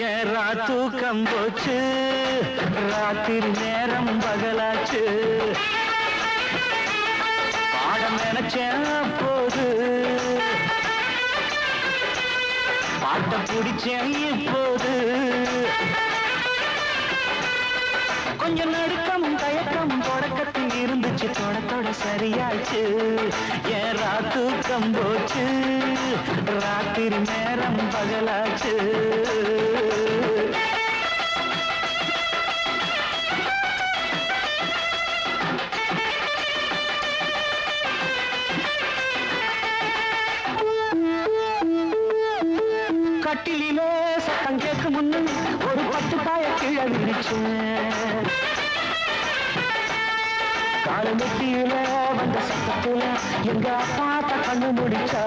ஏறா தூக்கம் போச்சு ராத்திரி நேரம் பகலாச்சு பாடம் நினைச்சேன் போது பாட்ட பிடிச்சேன் இப்போது கொஞ்சம் நடுக்கமும் தயக்கமும் தொடக்கத்தில் இருந்துச்சு தொடத்தோட சரியாச்சு ஏறா தூக்கம் போச்சு ராத்திரி நேரம் பகலாச்சு கட்டிலே சத்தம் கேட்கும் முன்னு ஒரு 10 காய கீழே விரிச்சேன் காலமெட்டியில வந்த சத்தத்துல எங்க அப்பாட்ட கண்ணு முடிச்சா